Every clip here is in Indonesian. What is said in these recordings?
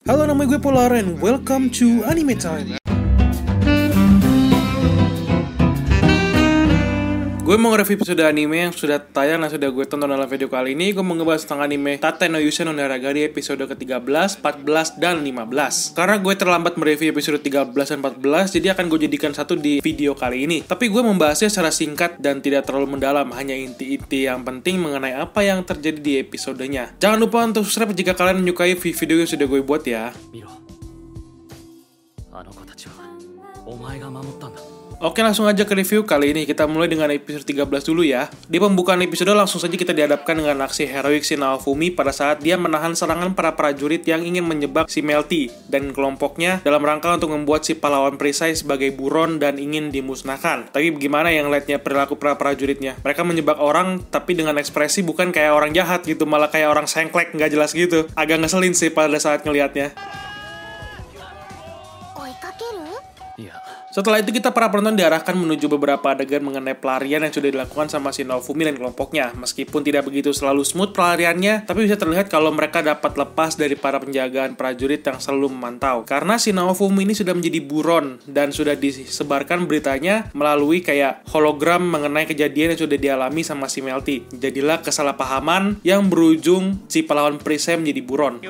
Halo, nama gue Polar and welcome to Anime Time. Gue mau nge-review episode anime yang sudah tayang dan sudah gue tonton dalam video kali ini. Gue mau ngebahas tentang anime Tate no Yusen no Naragari episode ke-13, 14, dan 15. Karena gue terlambat mereview episode 13 dan 14, jadi akan gue jadikan satu di video kali ini. Tapi gue membahasnya secara singkat dan tidak terlalu mendalam, hanya inti-inti yang penting mengenai apa yang terjadi di episodenya. Jangan lupa untuk subscribe jika kalian menyukai video yang sudah gue buat ya. Oke, langsung aja ke review kali ini. Kita mulai dengan episode 13 dulu ya. Di pembukaan episode langsung saja kita dihadapkan dengan aksi heroik si Naofumi pada saat dia menahan serangan para prajurit yang ingin menyebab si Melty dan kelompoknya dalam rangka untuk membuat si pahlawan perisai sebagai buron dan ingin dimusnahkan. Tapi bagaimana yang liatnya perilaku para prajuritnya? Mereka menyebab orang tapi dengan ekspresi bukan kayak orang jahat gitu, malah kayak orang sengklek nggak jelas gitu. Agak ngeselin sih pada saat ngelihatnya. Setelah itu kita para penonton diarahkan menuju beberapa adegan mengenai pelarian yang sudah dilakukan sama si Naofumi dan kelompoknya. Meskipun tidak begitu selalu smooth pelariannya, tapi bisa terlihat kalau mereka dapat lepas dari para penjagaan prajurit yang selalu memantau. Karena si Naofumi ini sudah menjadi buron dan sudah disebarkan beritanya melalui kayak hologram mengenai kejadian yang sudah dialami sama si Melty. Jadilah kesalahpahaman yang berujung si pahlawan perisai menjadi buron.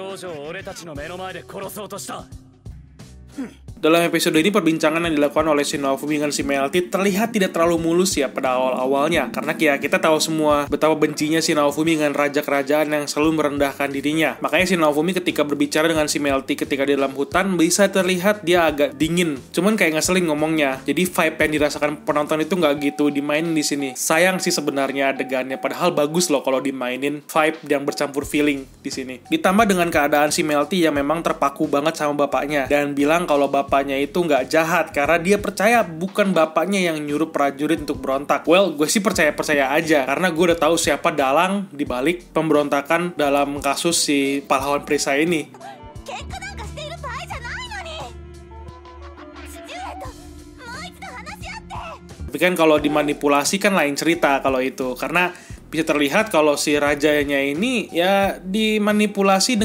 Dalam episode ini perbincangan yang dilakukan oleh si Naofumi dengan si Melty terlihat tidak terlalu mulus ya pada awal-awalnya. Karena ya kita tahu semua betapa bencinya si Naofumi dengan raja kerajaan yang selalu merendahkan dirinya. Makanya si Naofumi ketika berbicara dengan si Melty ketika di dalam hutan bisa terlihat dia agak dingin. Cuman kayak ngeselin ngomongnya. Jadi vibe yang dirasakan penonton itu nggak gitu dimainin di sini. Sayang sih sebenarnya adegannya. Padahal bagus loh kalau dimainin vibe yang bercampur feeling di sini. Ditambah dengan keadaan si Melty yang memang terpaku banget sama bapaknya dan bilang kalau bapaknya itu nggak jahat karena dia percaya bukan bapaknya yang nyuruh prajurit untuk berontak. Well, gue sih percaya aja karena gue udah tahu siapa dalang dibalik pemberontakan dalam kasus si pahlawan perisai ini. Tapi kan kalau dimanipulasi kan lain cerita kalau itu, karena bisa terlihat kalau si rajanya ini ya dimanipulasi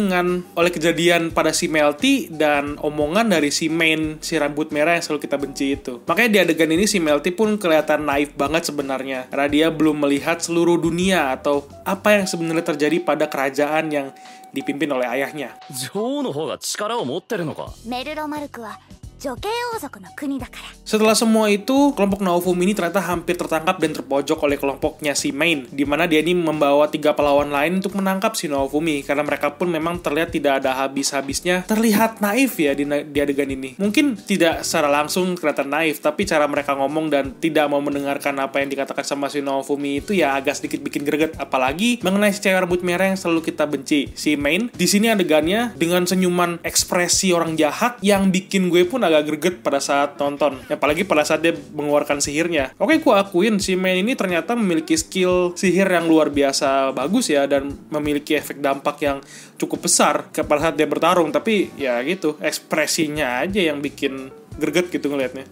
oleh kejadian pada si Melty dan omongan dari si main, si rambut merah yang selalu kita benci itu. Makanya di adegan ini si Melty pun kelihatan naif banget sebenarnya karena dia belum melihat seluruh dunia atau apa yang sebenarnya terjadi pada kerajaan yang dipimpin oleh ayahnya. Setelah semua itu, kelompok Naofumi ini ternyata hampir tertangkap dan terpojok oleh kelompoknya si Main, di mana dia ini membawa 3 pahlawan lain untuk menangkap si Naofumi, karena mereka pun memang terlihat tidak ada habis-habisnya, terlihat naif ya di adegan ini. Mungkin tidak secara langsung kelihatan naif, tapi cara mereka ngomong dan tidak mau mendengarkan apa yang dikatakan sama si Naofumi itu ya agak sedikit bikin greget, apalagi mengenai si cewek rambut merah yang selalu kita benci, si Main. Di sini adegannya dengan senyuman ekspresi orang jahat yang bikin gue pun agak greget pada saat nonton, apalagi pada saat dia mengeluarkan sihirnya. Oke, gue akuin si Main ini ternyata memiliki skill sihir yang luar biasa bagus ya, dan memiliki efek dampak yang cukup besar pada saat dia bertarung. Tapi ya gitu, ekspresinya aja yang bikin greget gitu ngelihatnya.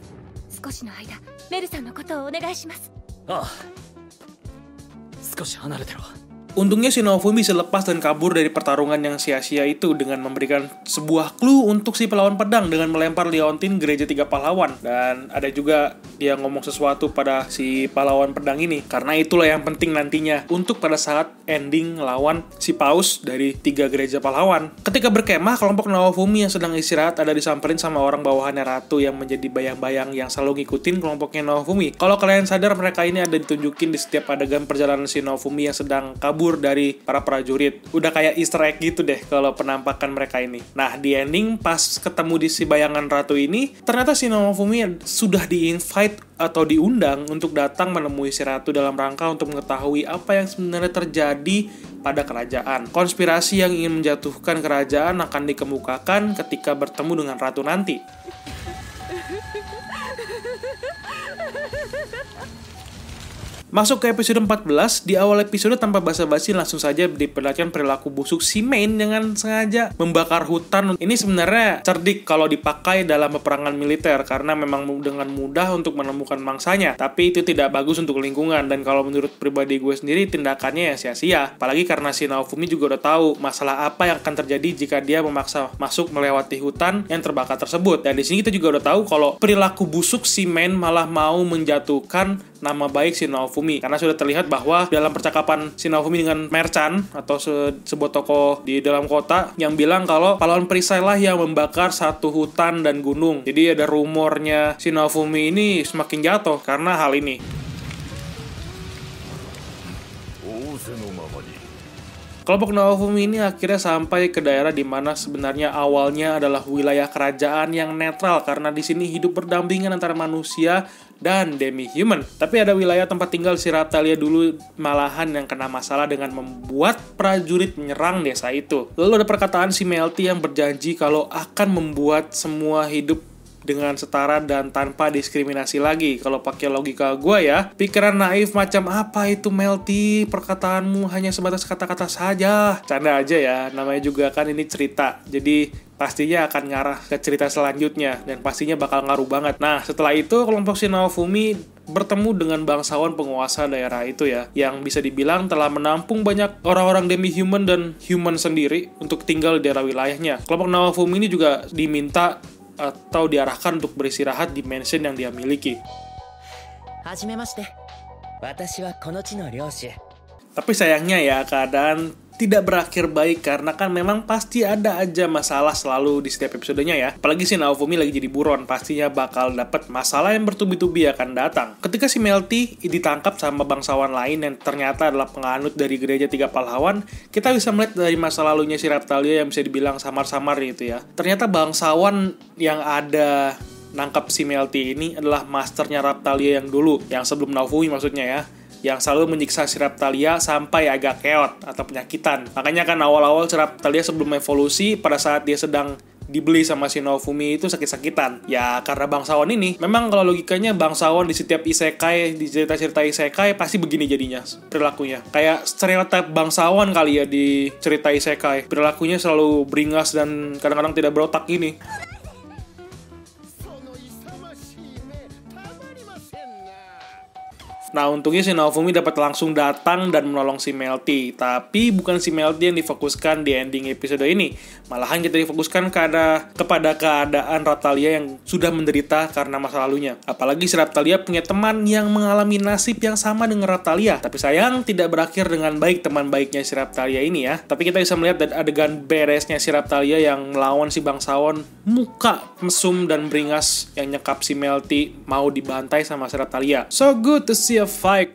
Untungnya si Naofumi bisa lepas dan kabur dari pertarungan yang sia-sia itu dengan memberikan sebuah clue untuk si pahlawan pedang dengan melempar liontin gereja 3 pahlawan. Dan ada juga dia ngomong sesuatu pada si pahlawan pedang ini, karena itulah yang penting nantinya untuk pada saat ending lawan si paus dari 3 gereja pahlawan. Ketika berkemah, kelompok Naofumi yang sedang istirahat ada disamperin sama orang bawahannya Ratu yang menjadi bayang-bayang yang selalu ngikutin kelompoknya Naofumi. Kalau kalian sadar, mereka ini ada ditunjukin di setiap adegan perjalanan si Naofumi yang sedang kabur dari para prajurit. Udah kayak easter egg gitu deh kalau penampakan mereka ini. Nah, di ending pas ketemu di si bayangan Ratu ini, ternyata si Naofumi sudah di-invite atau diundang untuk datang menemui si Ratu dalam rangka untuk mengetahui apa yang sebenarnya terjadi pada kerajaan. Konspirasi yang ingin menjatuhkan kerajaan akan dikemukakan ketika bertemu dengan Ratu nanti. Masuk ke episode 14, di awal episode tanpa basa-basi langsung saja diperlihatkan perilaku busuk si Main dengan sengaja membakar hutan. Ini sebenarnya cerdik kalau dipakai dalam peperangan militer karena memang dengan mudah untuk menemukan mangsanya. Tapi itu tidak bagus untuk lingkungan dan kalau menurut pribadi gue sendiri tindakannya ya sia-sia. Apalagi karena si Naofumi juga udah tahu masalah apa yang akan terjadi jika dia memaksa masuk melewati hutan yang terbakar tersebut. Dan di sini kita juga udah tahu kalau perilaku busuk si Main malah mau menjatuhkan nama baik si Naofumi karena sudah terlihat bahwa dalam percakapan si Naofumi dengan merchant atau sebuah toko di dalam kota yang bilang kalau pahlawan perisai lah yang membakar satu hutan dan gunung. Jadi ada rumornya si Naofumi ini semakin jatuh karena hal ini. Kelompok Naofumi ini akhirnya sampai ke daerah di mana sebenarnya awalnya adalah wilayah kerajaan yang netral karena di sini hidup berdampingan antara manusia dan demi-human. Tapi ada wilayah tempat tinggal si Raphtalia dulu malahan yang kena masalah dengan membuat prajurit menyerang desa itu. Lalu ada perkataan si Melty yang berjanji kalau akan membuat semua hidup dengan setara dan tanpa diskriminasi lagi. Kalau pakai logika gue ya, pikiran naif macam apa itu Melty? Perkataanmu hanya sebatas kata-kata saja. Canda aja ya, namanya juga kan ini cerita. Jadi pastinya akan ngarah ke cerita selanjutnya dan pastinya bakal ngaruh banget. Nah, setelah itu kelompok si Naofumi bertemu dengan bangsawan penguasa daerah itu ya, yang bisa dibilang telah menampung banyak orang-orang demi-human dan human sendiri untuk tinggal di daerah wilayahnya. Kelompok Naofumi ini juga diminta atau diarahkan untuk beristirahat di mansion yang dia miliki. Tapi sayangnya ya, keadaan tidak berakhir baik karena kan memang pasti ada aja masalah selalu di setiap episodenya ya. Apalagi si Naofumi lagi jadi buron, pastinya bakal dapat masalah yang bertubi-tubi akan datang. Ketika si Melty ditangkap sama bangsawan lain yang ternyata adalah penganut dari gereja 3 pahlawan, kita bisa melihat dari masa lalunya si Raphtalia yang bisa dibilang samar-samar gitu ya. Ternyata bangsawan yang ada nangkap si Melty ini adalah masternya Raphtalia yang dulu, yang sebelum Naofumi maksudnya ya, yang selalu menyiksa si Raphtalia sampai agak keot atau penyakitan. Makanya kan awal-awal si Raphtalia sebelum evolusi, pada saat dia sedang dibeli sama si Naofumi itu sakit-sakitan. Ya karena bangsawan ini, memang kalau logikanya bangsawan di setiap isekai, di cerita-cerita isekai pasti begini jadinya perilakunya. Kayak stereotip bangsawan kali ya di cerita isekai. Perilakunya selalu beringas dan kadang-kadang tidak berotak ini. Nah, untungnya si Naofumi dapat langsung datang dan menolong si Melty. Tapi bukan si Melty yang difokuskan di ending episode ini. Malahan kita difokuskan kepada keadaan Raphtalia yang sudah menderita karena masa lalunya. Apalagi si Raphtalia punya teman yang mengalami nasib yang sama dengan Raphtalia. Tapi sayang, tidak berakhir dengan baik teman baiknya si Raphtalia ini ya. Tapi kita bisa melihat adegan beresnya si Raphtalia yang melawan si bangsawan, muka mesum dan beringas yang nyekap si Melty mau dibantai sama si Raphtalia. So good to see a fight.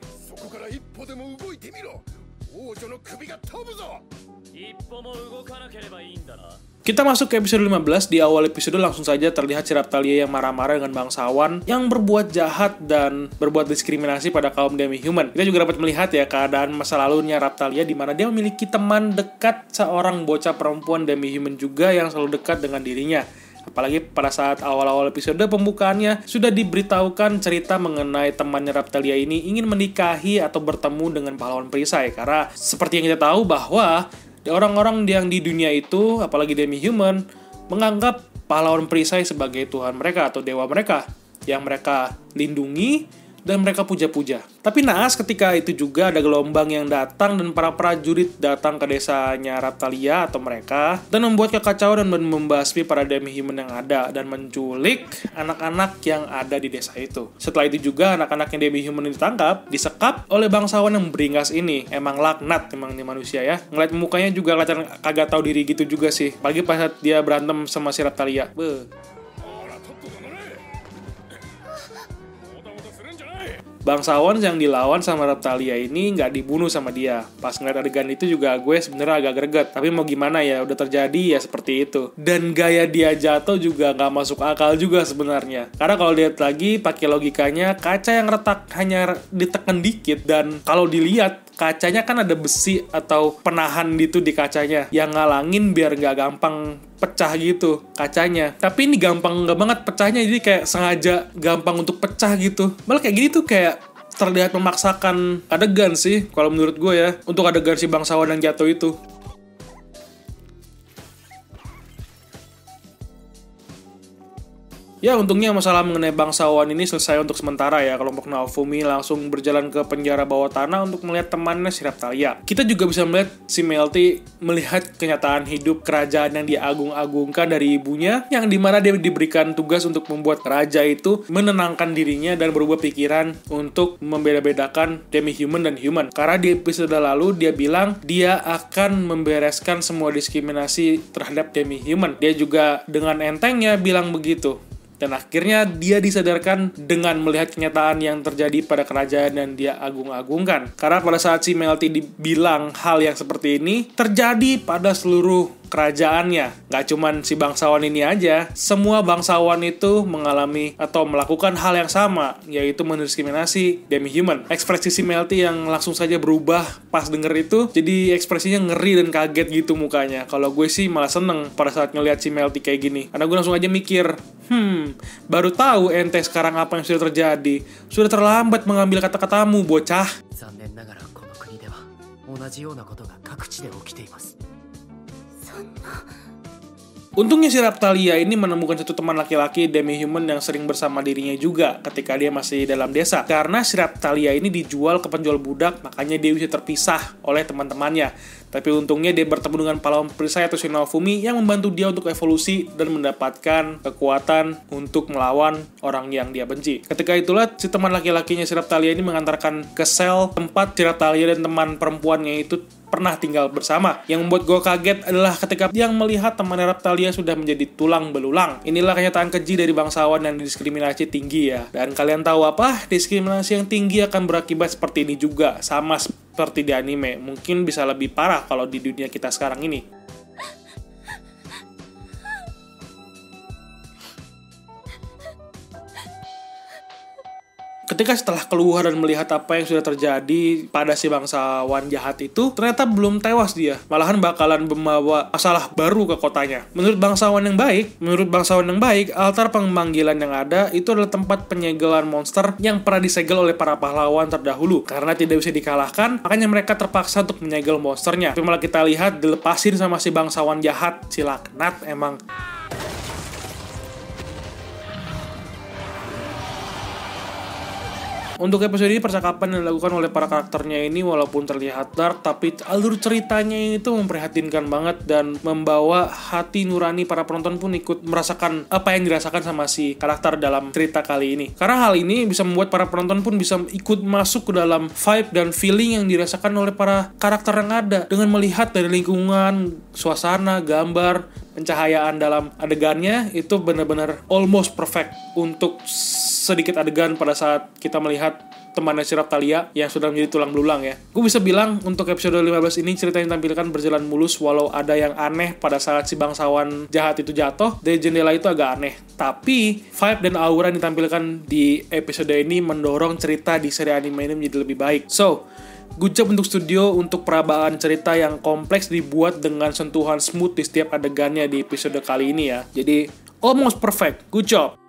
Kita masuk ke episode 15. Di awal episode langsung saja terlihat si Raphtalia yang marah-marah dengan bangsawan yang berbuat jahat dan berbuat diskriminasi pada kaum demi-human. Kita juga dapat melihat ya keadaan masa lalunya Raphtalia di mana dia memiliki teman dekat seorang bocah perempuan demi-human juga yang selalu dekat dengan dirinya. Apalagi pada saat awal-awal episode pembukaannya sudah diberitahukan cerita mengenai temannya Raphtalia ini ingin menikahi atau bertemu dengan pahlawan perisai. Karena seperti yang kita tahu bahwa orang-orang yang di dunia itu, apalagi demi-human, menganggap pahlawan perisai sebagai Tuhan mereka atau dewa mereka yang mereka lindungi dan mereka puja-puja. Tapi naas ketika itu juga ada gelombang yang datang dan para prajurit datang ke desanya Raphtalia atau mereka dan membuat kekacauan dan membasmi para demi-human yang ada dan menculik anak-anak yang ada di desa itu. Setelah itu juga anak-anak yang demi-human ditangkap, disekap oleh bangsawan yang beringas ini. Emang laknat emang nih manusia ya. Ngeliat mukanya juga kagak tahu diri gitu juga sih. Apalagi pas saat dia berantem sama si Raphtalia. Bangsawan yang dilawan sama Raphtalia ini nggak dibunuh sama dia. Pas ngeliat adegan itu juga gue sebenarnya agak greget. Tapi mau gimana ya, udah terjadi ya seperti itu. Dan gaya dia jatuh juga nggak masuk akal juga sebenarnya. Karena kalau lihat lagi pakai logikanya, kaca yang retak hanya ditekan dikit dan kalau dilihat kacanya kan ada besi atau penahan gitu di kacanya yang ngalangin biar nggak gampang pecah gitu kacanya. Tapi ini gampang nggak banget pecahnya, jadi kayak sengaja gampang untuk pecah gitu. Malah kayak gini tuh kayak terlihat memaksakan adegan sih kalau menurut gue ya, untuk adegan si bangsawan yang jatuh itu. Ya, untungnya masalah mengenai bangsawan ini selesai untuk sementara ya. Kelompok Naofumi langsung berjalan ke penjara bawah tanah untuk melihat temannya si Raphtalia. Kita juga bisa melihat si Melty melihat kenyataan hidup kerajaan yang diagung-agungkan dari ibunya, yang dimana dia diberikan tugas untuk membuat raja itu menenangkan dirinya dan berubah pikiran untuk membeda-bedakan demi-human dan human. Karena di episode lalu dia bilang dia akan membereskan semua diskriminasi terhadap demi-human. Dia juga dengan entengnya bilang begitu. Dan akhirnya dia disadarkan dengan melihat kenyataan yang terjadi pada kerajaan yang dia agung-agungkan. Karena pada saat si Melty dibilang hal yang seperti ini terjadi pada seluruh kerajaannya. Gak cuman si bangsawan ini aja, semua bangsawan itu mengalami atau melakukan hal yang sama, yaitu mendiskriminasi demi-human. Ekspresi si Melty yang langsung saja berubah pas denger itu, jadi ekspresinya ngeri dan kaget gitu mukanya. Kalau gue sih malah seneng pada saat ngeliat si Melty kayak gini. Karena gue langsung aja mikir, baru tahu ente sekarang apa yang sudah terjadi. Sudah terlambat mengambil kata-katamu, bocah. Untungnya si Raphtalia ini menemukan satu teman laki-laki demi-human yang sering bersama dirinya juga ketika dia masih dalam desa. Karena si Raphtalia ini dijual ke penjual budak, makanya dia bisa terpisah oleh teman-temannya. Tapi untungnya dia bertemu dengan pahlawan perisai atau si Naofumi yang membantu dia untuk evolusi dan mendapatkan kekuatan untuk melawan orang yang dia benci. Ketika itulah si teman laki-lakinya si Raphtalia ini mengantarkan ke sel tempat si Raphtalia dan teman perempuannya itu pernah tinggal bersama. Yang membuat gue kaget adalah ketika yang melihat teman Raphtalia sudah menjadi tulang belulang. Inilah kenyataan keji dari bangsawan yang didiskriminasi tinggi ya. Dan kalian tahu apa? Diskriminasi yang tinggi akan berakibat seperti ini juga. Sama seperti di anime. Mungkin bisa lebih parah kalau di dunia kita sekarang ini. Ketika setelah keluar dan melihat apa yang sudah terjadi pada si bangsawan jahat itu, ternyata belum tewas dia. Malahan bakalan membawa masalah baru ke kotanya. Menurut bangsawan yang baik, altar pemanggilan yang ada itu adalah tempat penyegelan monster yang pernah disegel oleh para pahlawan terdahulu. Karena tidak bisa dikalahkan, makanya mereka terpaksa untuk menyegel monsternya. Tapi malah kita lihat dilepasin sama si bangsawan jahat, si laknat emang. Untuk episode ini, percakapan yang dilakukan oleh para karakternya ini walaupun terlihat dark, tapi alur ceritanya itu memprihatinkan banget dan membawa hati nurani para penonton pun ikut merasakan apa yang dirasakan sama si karakter dalam cerita kali ini. Karena hal ini bisa membuat para penonton pun bisa ikut masuk ke dalam vibe dan feeling yang dirasakan oleh para karakter yang ada dengan melihat dari lingkungan, suasana, gambar, pencahayaan dalam adegannya itu benar-benar almost perfect untuk sedikit adegan pada saat kita melihat temannya si Raphtalia yang sudah menjadi tulang belulang ya. Gue bisa bilang untuk episode 15 ini cerita yang ditampilkan berjalan mulus walau ada yang aneh pada saat si bangsawan jahat itu jatuh. Dari jendela itu agak aneh. Tapi vibe dan aura yang ditampilkan di episode ini mendorong cerita di seri anime ini menjadi lebih baik. So, good job untuk studio untuk perabaan cerita yang kompleks dibuat dengan sentuhan smooth di setiap adegannya di episode kali ini ya. Jadi almost perfect. Good job.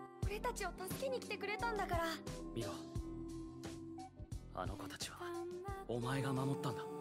お前が守ったんだ。